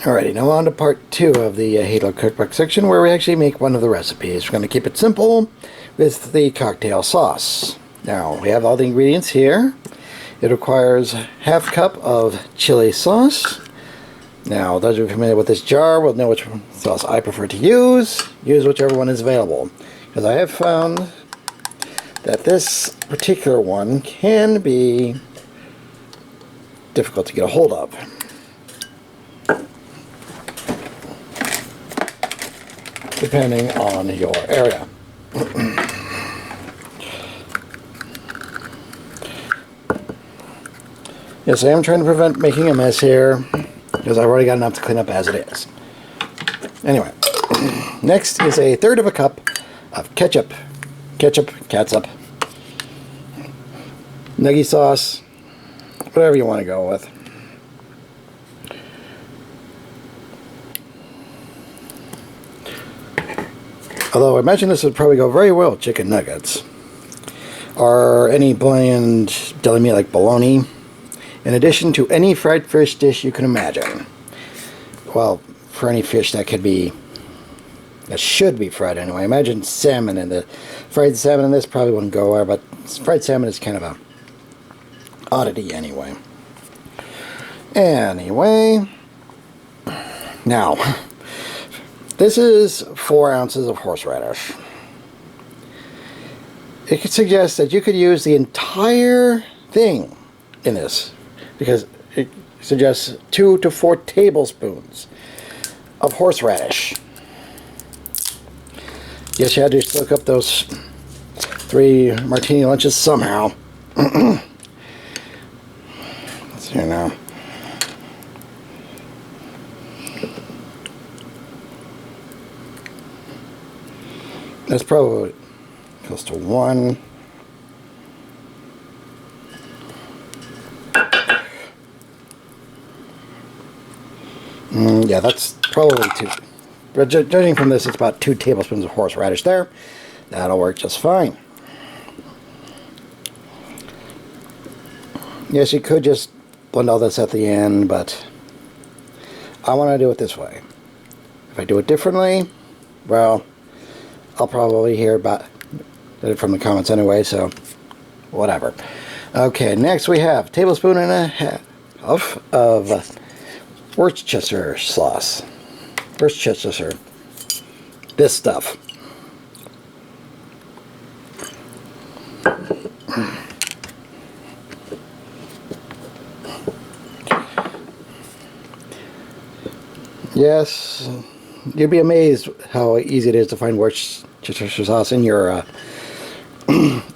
Alrighty, now on to part 2 of the Halo Cookbook section, where we actually make one of the recipes. We're going to keep it simple with the cocktail sauce. Now, we have all the ingredients here. It requires half cup of chili sauce. Now, those who are familiar with this jar will know which sauce I prefer to use. Use whichever one is available, because I have found that this particular one can be difficult to get a hold of. Depending on your area. Yes, I am trying to prevent making a mess here, because I've already got enough to clean up as it is. Anyway, next is a third of a cup of ketchup, catsup, nugget sauce, whatever you want to go with. Although I imagine this would probably go very well with chicken nuggets, or any bland deli meat like bologna, in addition to any fried fish dish you can imagine. Well, for any fish that should be fried anyway. Imagine salmon, and the fried salmon in this probably wouldn't go well, but fried salmon is kind of a oddity anyway. Now, this is 4 ounces of horseradish. It could suggest that you could use the entire thing in this, because it suggests 2 to 4 tablespoons of horseradish. Yes, you had to soak up those 3 martini lunches somehow. Let's see now. That's probably close to 1. Yeah, that's probably 2. But judging from this, it's about 2 tablespoons of horseradish there. That'll work just fine. Yes, you could just blend all this at the end, but I want to do it this way. If I do it differently, well, I'll probably hear about it from the comments anyway, so whatever. Okay, next we have 1.5 tablespoons of Worcestershire sauce. Worcestershire. This stuff. Yes, you'd be amazed how easy it is to find Worcestershire sauce in your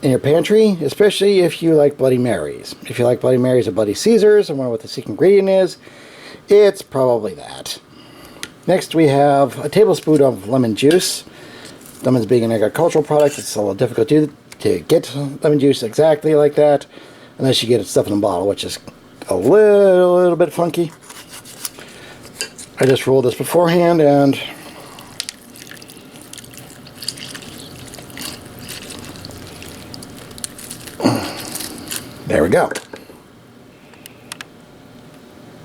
pantry, especially if you like Bloody Marys. If you like Bloody Marys or Bloody Caesars and wonder what the secret ingredient is, it's probably that. Next we have a tablespoon of lemon juice. Lemons being an agricultural product, it's a little difficult to get lemon juice exactly like that, unless you get it stuff in a bottle, which is a little bit funky. I just rolled this beforehand, and there we go.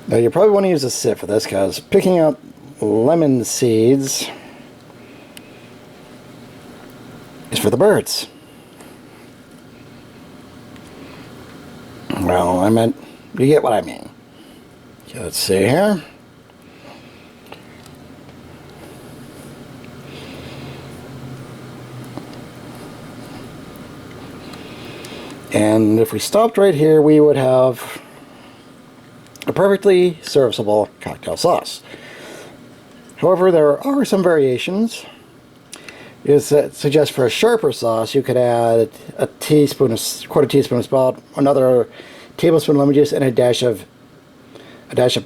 Now you probably want to use a sieve for this, because picking out lemon seeds is for the birds. Well, I meant, you get what I mean. Okay, let's see here. And if we stopped right here, we would have a perfectly serviceable cocktail sauce. However, there are some variations. It suggests for a sharper sauce, you could add a quarter teaspoon of salt, another tablespoon of lemon juice, and a dash of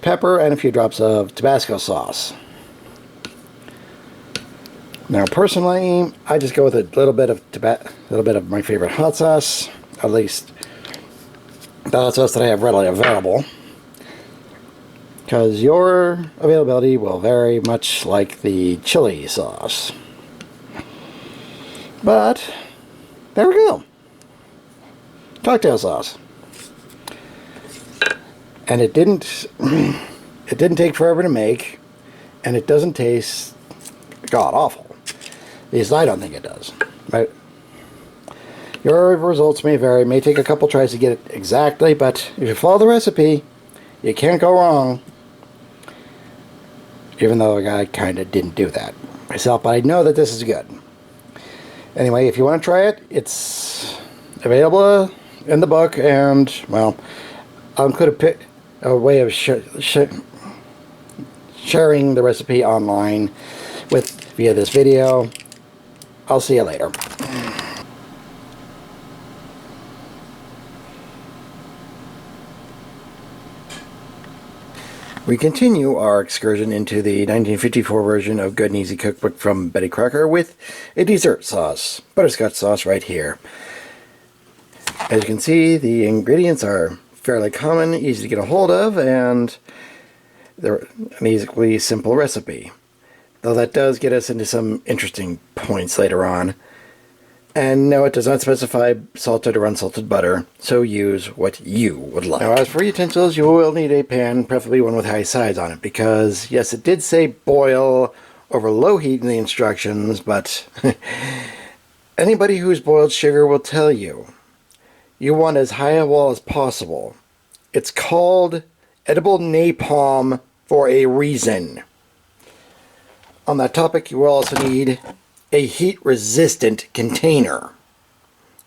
pepper, and a few drops of Tabasco sauce. Now, personally, I just go with a little bit of my favorite hot sauce, at least the hot sauce that I have readily available, because your availability will vary much like the chili sauce. But there we go. Cocktail sauce. And it didn't take forever to make. and it doesn't taste god awful. At least I don't think it does. Right? Your results may vary. It may take a couple tries to get it exactly, but if you follow the recipe, you can't go wrong. Even though I kind of didn't do that myself, but I know that this is good. Anyway, if you want to try it, it's available in the book, and, well, I'll include a way of sharing the recipe online via this video. I'll see you later. We continue our excursion into the 1954 version of Good and Easy Cookbook from Betty Crocker with a dessert sauce, butterscotch sauce right here. As you can see, the ingredients are fairly common, easy to get a hold of, and they're an easily simple recipe. Though that does get us into some interesting points later on. And no, it does not specify salted or unsalted butter, so use what you would like. Now, as for utensils, you will need a pan, preferably one with high sides on it, because, yes, it did say boil over low heat in the instructions, but anybody who's boiled sugar will tell you, you want as high a wall as possible. It's called edible napalm for a reason. On that topic, you will also need a heat-resistant container.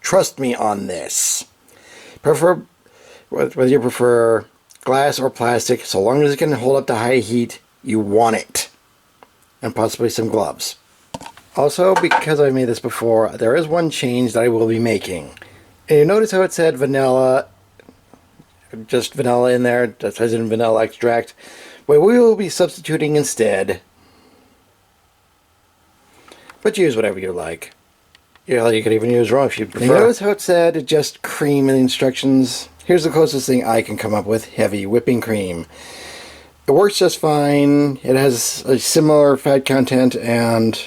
Trust me on this. Whether you prefer glass or plastic, so long as it can hold up to high heat, you want it. And possibly some gloves. Also, because I've made this before, there is one change that I will be making. And you notice how it said vanilla, just vanilla in there, that says in vanilla extract. Well, we will be substituting instead, but use whatever you like. Yeah, you could even use raw if you prefer. You notice how it said just cream in the instructions? Here's the closest thing I can come up with: heavy whipping cream. It works just fine. It has a similar fat content and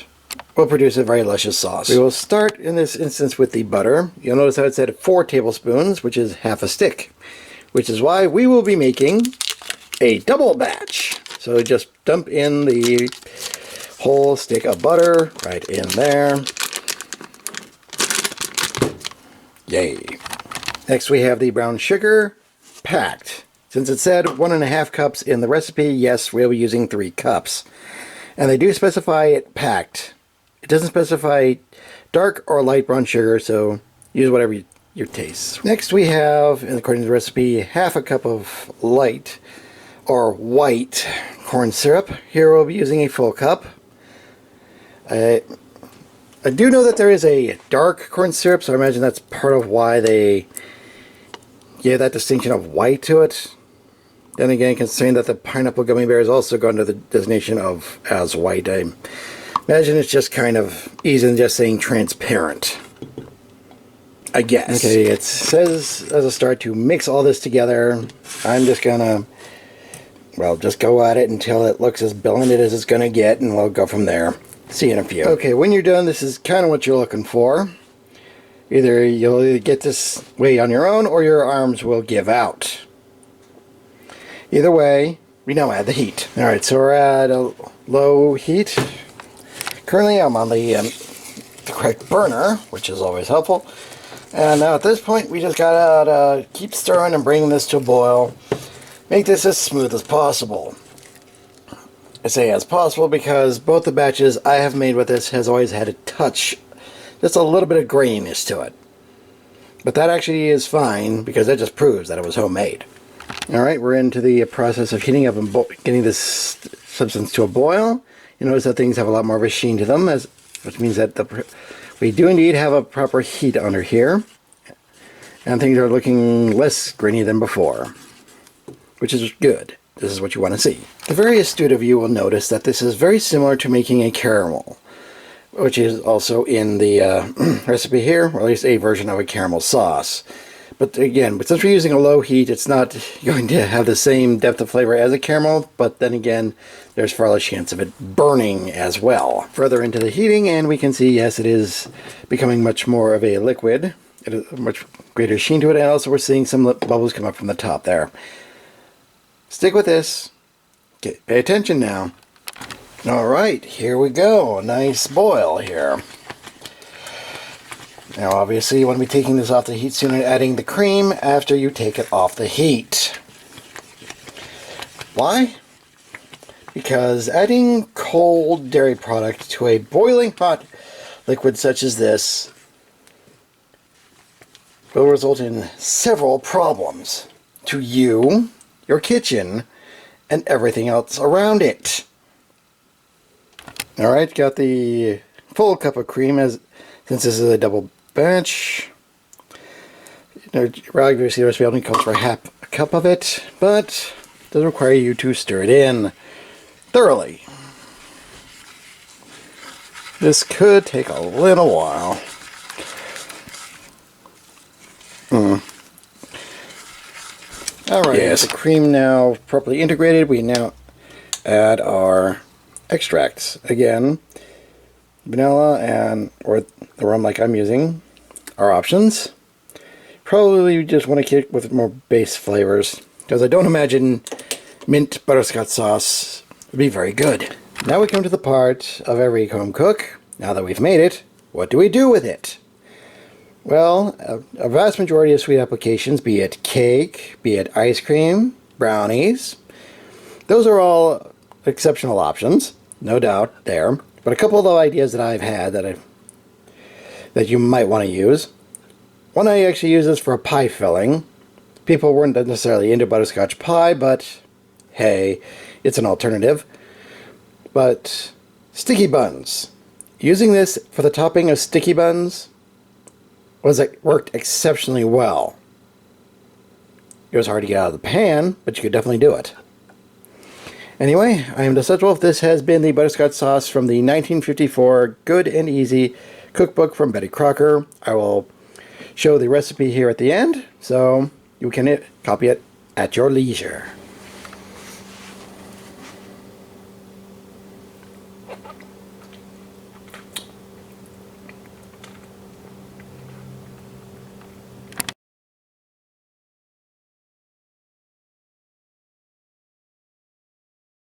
will produce a very luscious sauce. We will start in this instance with the butter. You'll notice how it said 4 tablespoons, which is half a stick, which is why we will be making a double batch. So just dump in the whole stick of butter right in there. Yay. Next we have the brown sugar, packed. Since it said 1.5 cups in the recipe, yes, we'll be using 3 cups. And they do specify it packed. It doesn't specify dark or light brown sugar, so use whatever your taste. Next we have, and according to the recipe, half a cup of light or white corn syrup. Here we'll be using a full cup. I do know that there is a dark corn syrup, so I imagine that's part of why they gave that distinction of white to it. Then again, considering that the pineapple gummy bears also go under the designation of as white, I imagine it's just kind of easier than just saying transparent, I guess. Okay, it says as a start to mix all this together. I'm just gonna, well, just go at it until it looks as blended as it's gonna get, and we'll go from there. See you in a few. Okay, when you're done, this is kind of what you're looking for. Either you'll get this way on your own, or your arms will give out. Either way, we now add the heat. Alright, so we're at a low heat. Currently I'm on the correct burner, which is always helpful. And now at this point, we just gotta keep stirring and bringing this to a boil. Make this as smooth as possible. I say as possible because both the batches I have made with this has always had a touch, just a little bit of graininess to it. But that actually is fine because that just proves that it was homemade. Alright, we're into the process of heating up and getting this substance to a boil. You notice that things have a lot more of a sheen to them, which means that we do indeed have a proper heat under here. And things are looking less grainy than before, which is good. This is what you want to see. The very astute of you will notice that this is very similar to making a caramel, which is also in the recipe here, or at least a version of a caramel sauce. But again, since we're using a low heat, it's not going to have the same depth of flavor as a caramel, but then again, there's far less chance of it burning as well. Further into the heating, and we can see, yes, it is becoming much more of a liquid. It has a much greater sheen to it, and also we're seeing some bubbles come up from the top there. Stick with this. Okay, pay attention now. Alright, here we go. A nice boil here. Now obviously you want to be taking this off the heat soon and adding the cream after you take it off the heat. Why? Because adding cold dairy product to a boiling hot liquid such as this will result in several problems to you, your kitchen, and everything else around it. Alright, got the full cup of cream since this is a double batch. Obviously the recipe only calls for half a cup of it, but it does require you to stir it in thoroughly. This could take a little while. Alright, yes. With the cream now properly integrated, we now add our extracts. Again, vanilla or the rum like I'm using are options. Probably just want to kick with more base flavors, because I don't imagine mint butterscotch sauce would be very good. Now we come to the part of every home cook. Now that we've made it, what do we do with it? Well, a vast majority of sweet applications, be it cake, be it ice cream, brownies, those are all exceptional options, no doubt there. But a couple of the ideas that I've had that you might want to use. One, I actually use this for a pie filling. People weren't necessarily into butterscotch pie, but hey, it's an alternative. But sticky buns. Using this for the topping of sticky buns worked exceptionally well. It was hard to get out of the pan, but you could definitely do it. Anyway, I am Deceptiwolf. This has been the butterscotch sauce from the 1954 Good and Easy cookbook from Betty Crocker. I will show the recipe here at the end, so you can copy it at your leisure.